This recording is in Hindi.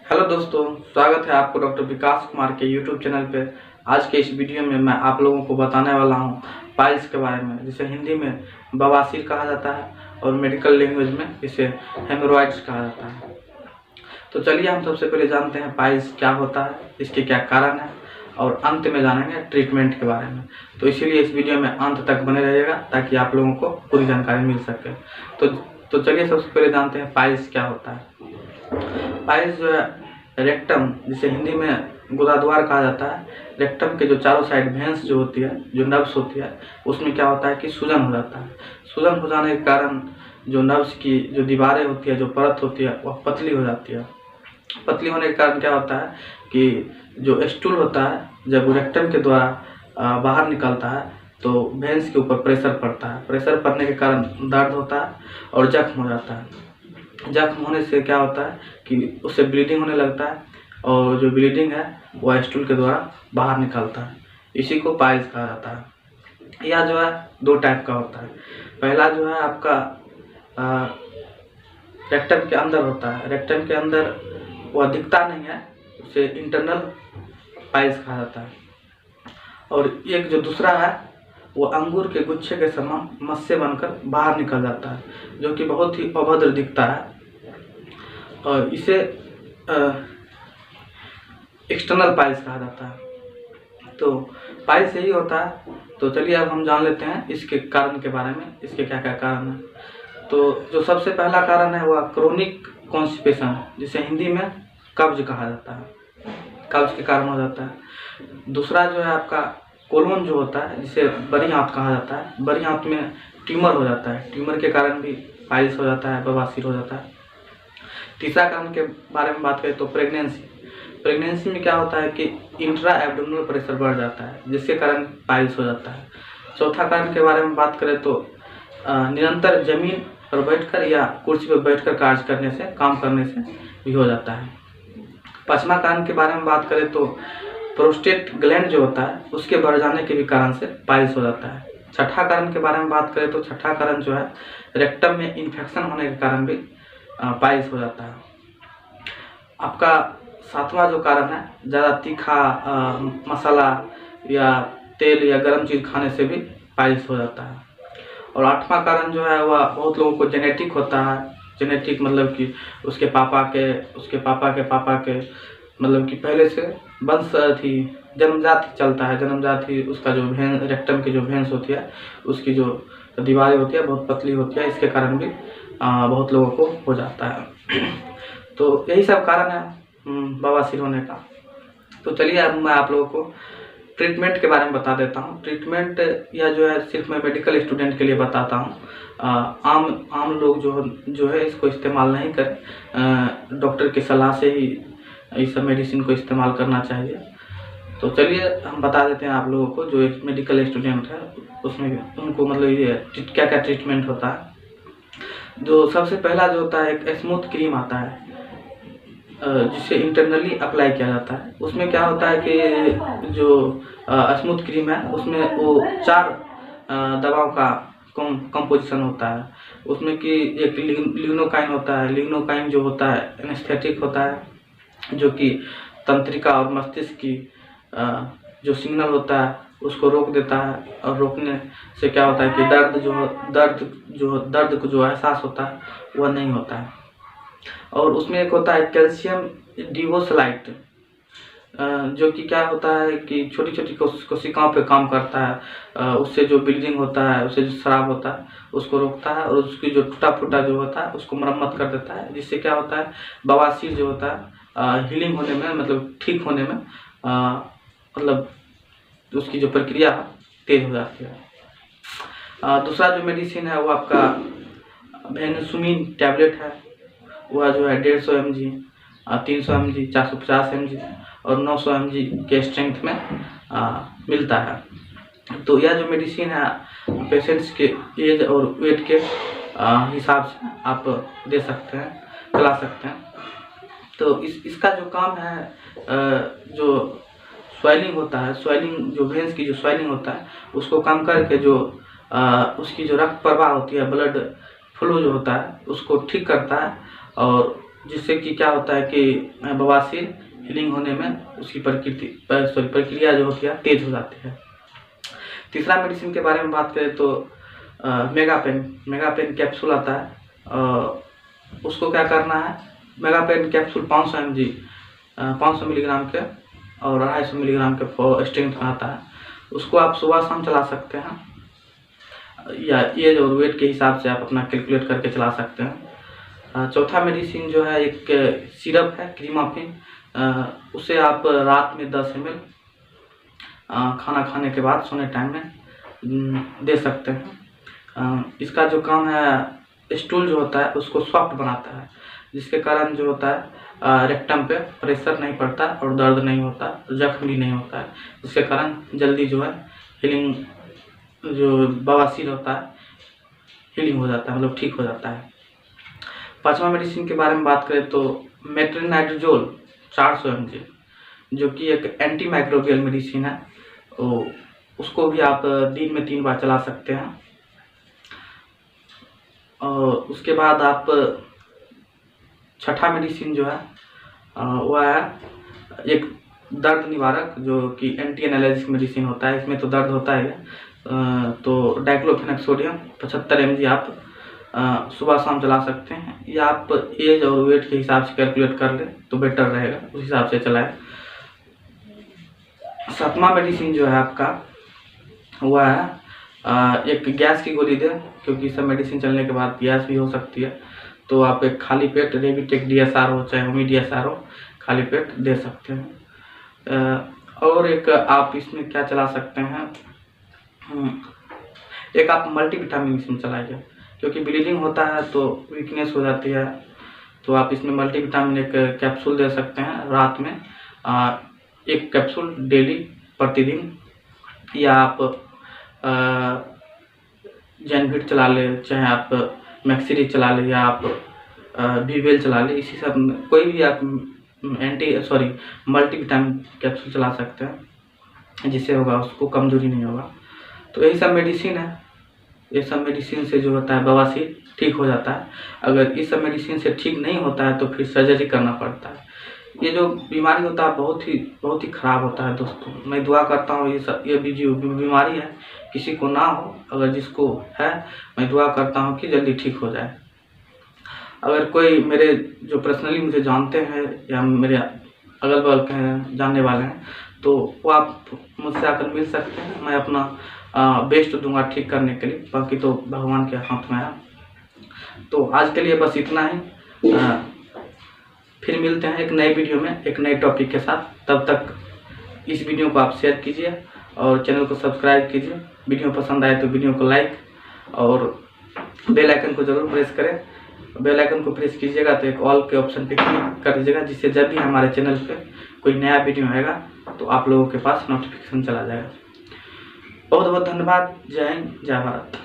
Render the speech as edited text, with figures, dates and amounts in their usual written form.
हेलो दोस्तों, स्वागत है आपको डॉक्टर विकास कुमार के यूट्यूब चैनल पे। आज के इस वीडियो में मैं आप लोगों को बताने वाला हूं पाइल्स के बारे में, जिसे हिंदी में बवासीर कहा जाता है और मेडिकल लैंग्वेज में इसे हेमोरॉइड्स कहा जाता है। तो चलिए हम सबसे पहले जानते हैं पाइल्स क्या होता है, इसके क्या कारण है और अंत में जानेंगे ट्रीटमेंट के बारे में। तो इसीलिए इस वीडियो में अंत तक बने रहिएगा ताकि आप लोगों को पूरी जानकारी मिल सके। तो चलिए सबसे पहले जानते हैं पाइल्स क्या होता है। पाइल्स जो है रेक्टम, जिसे हिंदी में गुदाद्वार कहा जाता है, रेक्टम के जो चारों साइड वेंस जो होती है, जो नर्व्स होती है, उसमें क्या होता है कि सूजन हो जाता है। सूजन हो जाने के कारण जो नर्व्स की जो दीवारें होती है, जो परत होती है, वह पतली हो जाती है। पतली होने के कारण क्या होता है कि जो स्टूल होता है, जब रेक्टम के द्वारा बाहर निकलता है तो वेंस के ऊपर प्रेशर पड़ता है। प्रेशर पड़ने के कारण दर्द होता है और जख्म हो जाता है। जख्म होने से क्या होता है कि उससे ब्लीडिंग होने लगता है और जो ब्लीडिंग है वह स्टूल के द्वारा बाहर निकलता है। इसी को पाइल्स कहा जाता है। यह जो है दो टाइप का होता है। पहला जो है आपका रेक्टम के अंदर होता है। रेक्टम के अंदर वह दिखता नहीं है, उसे इंटरनल पाइल्स कहा जाता है। और एक जो दूसरा है वो अंगूर के गुच्छे के समान मस्से बनकर बाहर निकल जाता है, जो कि बहुत ही अभद्र दिखता है और इसे एक्सटर्नल पाइल्स कहा जाता है। तो पाइल्स यही होता है। तो चलिए अब हम जान लेते हैं इसके कारण के बारे में, इसके क्या क्या कारण है। तो जो सबसे पहला कारण है वह क्रोनिक कॉन्स्टिपेशन है, जिसे हिंदी में कब्ज कहा जाता है। कब्ज के कारण हो जाता है। दूसरा जो है आपका कोलोन जो होता है, जिसे बड़ी आंत कहा जाता है। बड़ी आंत में ट्यूमर हो जाता है। ट्यूमर के कारण भी पाइल्स हो जाता है, बवासीर हो जाता है। तीसरा कारण के बारे में बात करें तो प्रेगनेंसी। प्रेगनेंसी में क्या होता है कि इंट्रा एब्डोमिनल प्रेशर बढ़ जाता है, जिसके कारण पाइल्स हो जाता है। चौथा कारण के बारे में बात करें तो निरंतर जमीन पर बैठकर या कुर्सी पर बैठकर कार्य करने से, काम करने से भी हो जाता है। पांचवा कारण के बारे में बात करें तो प्रोस्टेट ग्लैंड जो होता है उसके बढ़ जाने के भी कारण से पाइल्स हो जाता है। छठा कारण के बारे में बात करें तो छठा कारण जो है रेक्टम में इन्फेक्शन होने के कारण भी पाइल्स हो जाता है। आपका सातवां जो कारण है, ज़्यादा तीखा मसाला या तेल या गर्म चीज़ खाने से भी पाइल्स हो जाता है। और आठवां कारण जो है वह बहुत लोगों को जेनेटिक होता है। जेनेटिक मतलब कि उसके पापा के मतलब कि पहले से वंश थी, जन्मजात ही चलता है। जन्मजात ही उसका जो रेक्टम की जो वेंस होती है, उसकी जो दीवारें होती है बहुत पतली होती है। इसके कारण भी बहुत लोगों को हो जाता है। तो यही सब कारण है बवासीर होने का। तो चलिए अब मैं आप लोगों को ट्रीटमेंट के बारे में बता देता हूँ। ट्रीटमेंट यह जो है सिर्फ मैं मेडिकल स्टूडेंट के लिए बताता हूँ। आम लोग जो है इसको इस्तेमाल नहीं करें। डॉक्टर की सलाह से ही इस सब मेडिसिन को इस्तेमाल करना चाहिए। तो चलिए हम बता देते हैं आप लोगों को, जो एक मेडिकल स्टूडेंट है उसमें उनको मतलब ये क्या क्या ट्रीटमेंट होता है। जो सबसे पहला जो होता है एक स्मूथ क्रीम आता है, जिसे इंटरनली अप्लाई किया जाता है। उसमें क्या होता है कि जो स्मूथ क्रीम है उसमें वो 4 दवाओं का कंपोजिशन होता है। उसमें कि एक लिग्नोकाइन होता है। लिग्नोकाइन जो होता है एनेस्थेटिक होता है, जो कि तंत्रिका और मस्तिष्क की जो सिग्नल होता है उसको रोक देता है। और रोकने से क्या होता है कि दर्द को जो एहसास होता है वह नहीं होता है। और उसमें एक होता है कैल्शियम डिवोसलाइट, जो कि क्या होता है कि छोटी छोटी कोशिकाओं पे काम करता है। उससे जो ब्लीडिंग होता है, उससे जो शराब होता है उसको रोकता है और उसकी जो टूटा फूटा जो होता है उसको मरम्मत कर देता है। जिससे क्या होता है बवासीर जो होता है हीलिंग होने में, मतलब ठीक होने में मतलब उसकी जो प्रक्रिया है तेज हो जाती है। दूसरा जो मेडिसिन है वो आपका वेनसुमिन टैबलेट है। वह जो है 150 mg, 300 mg, 450 mg और 900 mg के स्ट्रेंथ में मिलता है। तो यह जो मेडिसिन है पेशेंट्स के एज और वेट के हिसाब से आप दे सकते हैं, खिला सकते हैं। तो इसका जो काम है, जो स्वेलिंग होता है, स्वेलिंग जो वेंस की जो स्वेलिंग होता है उसको कम करके जो उसकी जो रक्त प्रवाह होती है, ब्लड फ्लो जो होता है उसको ठीक करता है और जिससे कि क्या होता है कि बवासीर हीलिंग होने में उसकी प्रक्रिया जो होती है तेज हो जाती है। तीसरा मेडिसिन के बारे में बात करें तो मेगापेन कैप्सूल आता है। उसको क्या करना है, मेगापेन कैप्सूल 500 mg 500 मिलीग्राम के और 250 मिलीग्राम के स्ट्रेंथ में आता है। उसको आप सुबह शाम चला सकते हैं, या ये जो वेट के हिसाब से आप अपना कैलकुलेट करके चला सकते हैं। चौथा मेडिसिन जो है एक सिरप है क्रीमाफिन, उसे आप रात में 10 ml खाना खाने के बाद सोने टाइम में दे सकते हैं। इसका जो काम है, स्टूल जो होता है उसको सॉफ्ट बनाता है, जिसके कारण जो होता है रेक्टम पे प्रेशर नहीं पड़ता और दर्द नहीं होता, जख्म भी नहीं होता है, जिसके कारण जल्दी जो है हीलिंग, जो बवासीर होता है हीलिंग हो जाता है, मतलब ठीक हो जाता है। पांचवा मेडिसिन के बारे में बात करें तो मेट्रोनाइट्रोजोल 400 mg, जो कि एक एंटी माइक्रोबियल मेडिसिन है, तो उसको भी आप दिन में 3 बार चला सकते हैं। और उसके बाद आप छठा मेडिसिन जो है वह है एक दर्द निवारक, जो कि एंटी एनाल्जेसिक मेडिसिन होता है। इसमें तो दर्द होता है, तो डाइक्लोफेनेक सोडियम 75 mg आप सुबह शाम चला सकते हैं, या आप एज और वेट के हिसाब से कैलकुलेट कर लें तो बेटर रहेगा, उस हिसाब से चलाएं। सातवां मेडिसिन जो है आपका वह है एक गैस की गोली दें, क्योंकि सब मेडिसिन चलने के बाद गैस भी हो सकती है, तो आप एक खाली पेट रेविटेक DSR हो चाहे होमी DSR हो, खाली पेट दे सकते हैं। और एक आप इसमें क्या चला सकते हैं, एक आप मल्टीविटामिन इसमें चलाइए, क्योंकि ब्लीडिंग होता है तो वीकनेस हो जाती है, तो आप इसमें मल्टीविटामिन एक कैप्सूल दे सकते हैं रात में, एक कैप्सूल डेली प्रतिदिन, या आप जेनविट चला ले, चाहे आप मैक्सीरीज चला ले, या आप बीवेल चला ले, इसी सब कोई भी आप मल्टीविटामिन कैप्सूल चला सकते हैं, जिससे होगा उसको कमजोरी नहीं होगा। तो यही सब मेडिसिन है, ये सब मेडिसिन से जो होता है बवासीर ठीक हो जाता है। अगर इस सब मेडिसिन से ठीक नहीं होता है तो फिर सर्जरी करना पड़ता है। ये जो बीमारी होता है बहुत ही ख़राब होता है दोस्तों। मैं दुआ करता हूँ ये भी जो बीमारी है किसी को ना हो, अगर जिसको है मैं दुआ करता हूँ कि जल्दी ठीक हो जाए। अगर कोई मेरे जो पर्सनली मुझे जानते हैं या मेरे अगल बगल के हैं जानने वाले हैं, तो वो आप मुझसे आकर मिल सकते हैं, मैं अपना बेस्ट दूंगा ठीक करने के लिए, बाकी तो भगवान के हाथ में है। तो आज के लिए बस इतना ही, फिर मिलते हैं एक नए वीडियो में एक नए टॉपिक के साथ। तब तक इस वीडियो को आप शेयर कीजिए और चैनल को सब्सक्राइब कीजिए। वीडियो पसंद आए तो वीडियो को लाइक और बेल आइकन को जरूर प्रेस करें। बेल आइकन को प्रेस कीजिएगा तो एक ऑल के ऑप्शन पे क्लिक कर दीजिएगा, जिससे जब भी हमारे चैनल पे कोई नया वीडियो आएगा तो आप लोगों के पास नोटिफिकेशन चला जाएगा। बहुत बहुत धन्यवाद। जय हिंद, जय भारत।